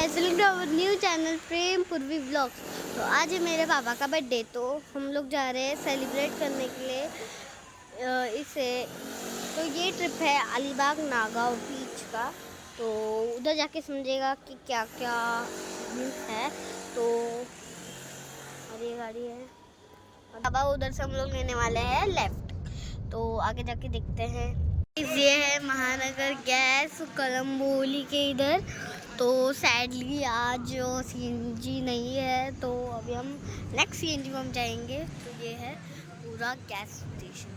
Guys, welcome to our new channel Prem Purvi vlogs. तो आज है मेरे पापा का बर्थडे, तो हम लोग जा रहे हैं सेलिब्रेट करने के लिए इसे। तो ये ट्रिप है अलीबाग नागांव बीच का। तो उधर जाके समझेगा कि क्या क्या है। तो और ये गाड़ी है, बाबा उधर से हम लोग लेने वाले हैं लेफ्ट। तो आगे जाके देखते हैं। ये है महानगर गैस कलम्बोली के इधर। तो सैडली आज सीएनजी नहीं है, तो अभी हम नेक्स्ट सीएनजी में हम जाएंगे। तो ये है पूरा गैस स्टेशन।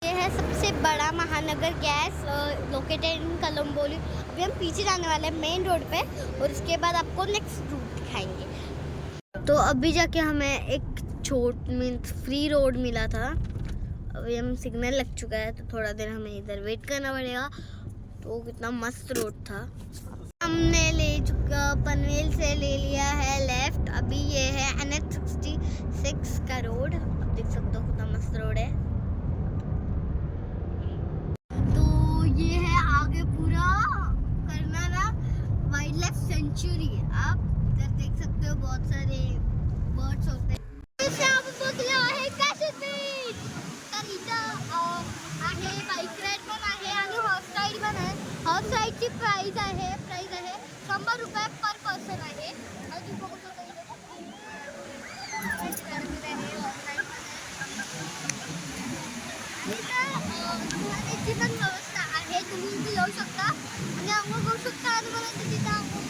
ये है सबसे बड़ा महानगर गैस लोकेटेड इन कलम्बोली। अभी हम पीछे जाने वाले हैं मेन रोड पे, और उसके बाद आपको नेक्स्ट रूट दिखाएंगे। तो अभी जाके हमें एक मीन्स फ्री रोड मिला था। अभी हम सिग्नल लग चुका है, तो थोड़ा देर हमें इधर वेट करना पड़ेगा। तो कितना मस्त रोड था। हमने ले चुका पनवेल से ले लिया है लेफ्ट। अभी ये है NH66 का रोड। आप देख सकते हो कितना मस्त रोड है। तो ये है आगे पूरा कर्नाला वाइल्ड लाइफ सेंचुरी। आप इधर देख सकते हो बहुत सारे बर्ड्स होते हैं। बाइक राईड पण आहे आणि हॉर्स राईड पण आहे। हॉर्स राईडची प्राइस आहे 100 रुपये पर पर्सन आहे। आणि बघू शकता इथे पण व्यवस्था आहे, तुम्ही इथे येऊ शकता आणि आंघोळ करू शकता आणि मला तिथे आंघोळ।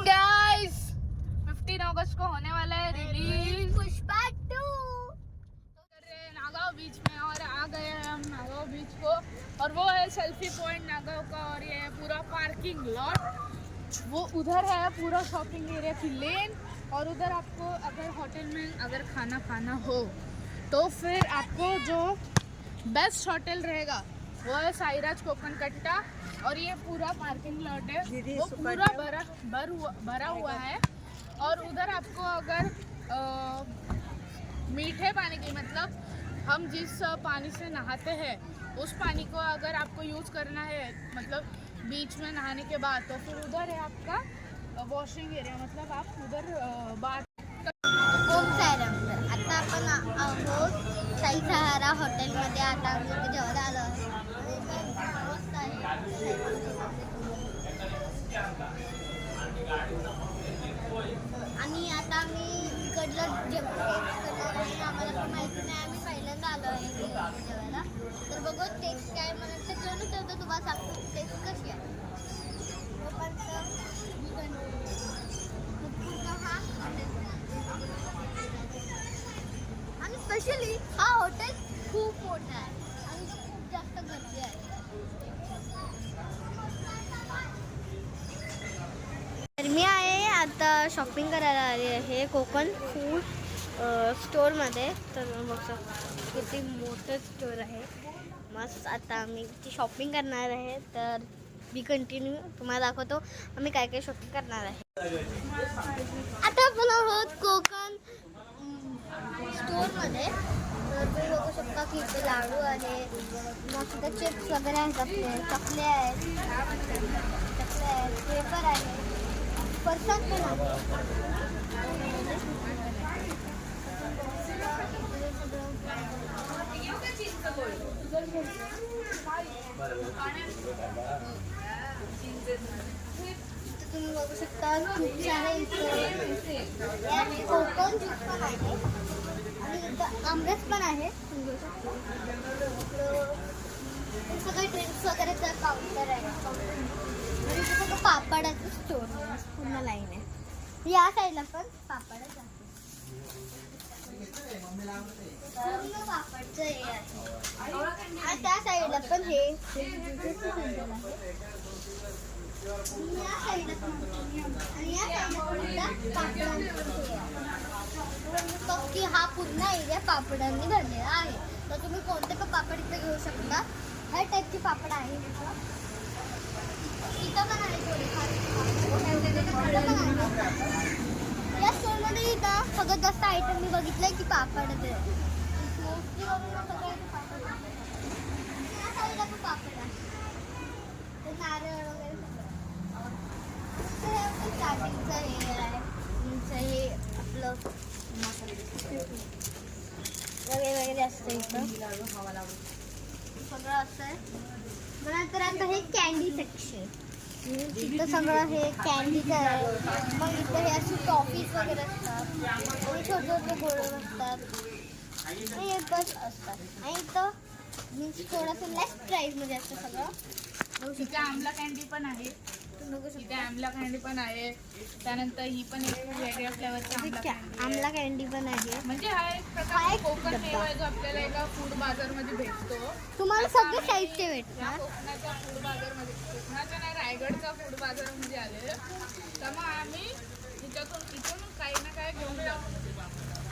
गाइस 15 अगस्त को होने वाला है रिलीज पुष्पा 2 नागांव बीच में। और आ गए हैं हम नागांव बीच को, और वो है सेल्फी पॉइंट नागांव का। और ये है पूरा पार्किंग लॉट। वो उधर है पूरा शॉपिंग एरिया की लेन। और उधर आपको अगर होटल में अगर खाना हो तो फिर आपको जो बेस्ट होटल रहेगा वो है साईराज कोकण कट्टा। और ये पूरा पार्किंग लॉट है, वो पूरा भरा हुआ है। और उधर आपको अगर मीठे पानी की, मतलब हम जिस पानी से नहाते हैं उस पानी को अगर आपको यूज़ करना है, मतलब बीच में नहाने के बाद, तो फिर उधर है आपका वॉशिंग एरिया। मतलब आप उधर बात आता आपण आहोत साई सहारा हॉटेलमध्ये। आता आम्ही इथे जेवायला आलो आहे। आणि आता आम्ही इकडलं जेवण आम्हाला माहिती नाही, आम्ही पहिल्यांदा आलो आहे जेवायला। तर बघू टेस्ट काय म्हणत, ते जेवण ठेवतो तुम्हाला सांगतो टेस्ट कशी आहे। आणि स्पेशली हा हॉटेल खूप मोठा आहे आणि खूप जास्त गर्दी आहे। तर मी आहे आता शॉपिंग करायला आली आहे कोकण फूड स्टोअरमध्ये। तर बघा किती मोठं स्टोअर आहे, मस्त। आता आम्ही ती शॉपिंग करणार आहे, तर बी कंटिन्यू तुम्हाला दाखवतो आम्ही काय काय शॉपिंग करणार आहे। आता आपण आहोत कोकण स्टोअरमध्ये। तर तुम्ही बघू शकता की इथे लाडू आहे, मस्त चिप्स वगैरे आहेत, आपले चकले आहेत, पेपर आहे, फरसाण पण आहे। तुम्ही बघू शकता खूप सारे कोकण ज्यूस पण आहे आणि इथं आमरस पण आहे। सगळे ड्रिंक्स वगैरेचा काउंटर आहे आणि सगळं पापडाचं स्टोर पूर्ण लाईन आहे। या साईडला पण पापडच आहे, पूर्ण पापडचं हे आहे। आणि त्या साईडला पण हे सेंटर आहे। या साईडला पण आणि या साईडला की हा पूर्ण एरिया पापडांनी भरलेला आहे। तर तुम्ही कोणते पण पापड इथे घेऊ शकता, हर टाईपची पापड आहे इथं पण आहे थोडेफार। या स्टोरमध्ये इथं सगळ्यात जास्त आयटम मी बघितलंय की पापड मोस्टली पापड आहे, नारळ वगैरे वगैरे वगैरे असतं इथं सगळं असं आहे. मग नंतर आता हे कॅन्डी सेक्शन. इथं सगळं हे कॅन्डीचं आहे. मग इथं हे अशी टॉफीज वगैरे असतात आणि छोटे छोटे गोळे असतात आणि हे बस असतात. आणि इथं मीन्स थोडंसं लेस प्राईजमध्ये असतं सगळं. इथे आमला कॅन्डी पण आहे. इथे आमला कॅन्डी पण आहे. त्यानंतर ही पण एक वेगळ्या फ्लेवरची आमला कॅन्डी आमला कॅन्डी पण आहे. म्हणजे हा एक प्रकार कोकण मेवा आहे जो आपल्याला एका फूड बाजारमध्ये भेटतो. तुम्हाला सगळे साईजचे या भेटणार. कोकणाच्या फूड बाजारमध्ये, कोकणाच्या नाही रायगडच्या फूड बाजारमध्ये आले. तर मग आम्ही इथून काही ना काही घेऊन जातो.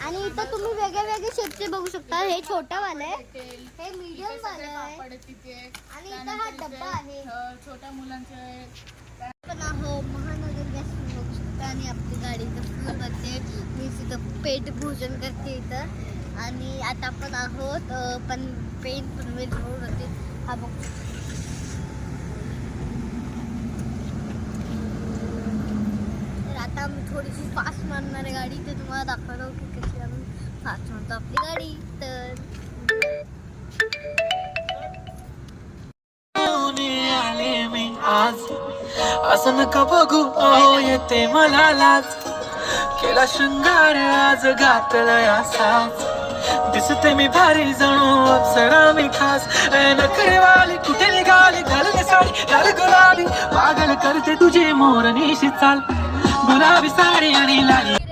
आणि इथं तुम्ही वेगळे वेगळे शेपचे बघू शकता. हे छोटं वालं आहे, तेल, हे मीडियम इथे वालं सगळे आहे पापड आहेत तिथे. आणि इथं हा त्यानंतर डब्बा आहे. इथे छोट्या मुलांचे पण आहो महानगर गॅस बघू शकता. आणि आपली गाडी इथं फुल भरते. मी तिथं पेट भोजन करते इथं. आणि आता आपण आहोत पण पेट पनवेल रोड होते हा बघू शकता. तर आता आम्ही थोडीशी फास्ट मारणार आहे गाडी. ते तुम्हाला दाखवतो की कशी आम्ही फास्ट मारतो आपली गाडी. तर आले मी आज असं नका बघू ओ येते मला लाज केला शृंगार आज घातलाय असाच दिसते मी भारी जणू अप्सरा मी खास नखरेवाली कुठे निघाली घालते साडी लाल गुलाबी पागल करते तुझी मोरनीशी चाल गुलाबी साडी आणि लाली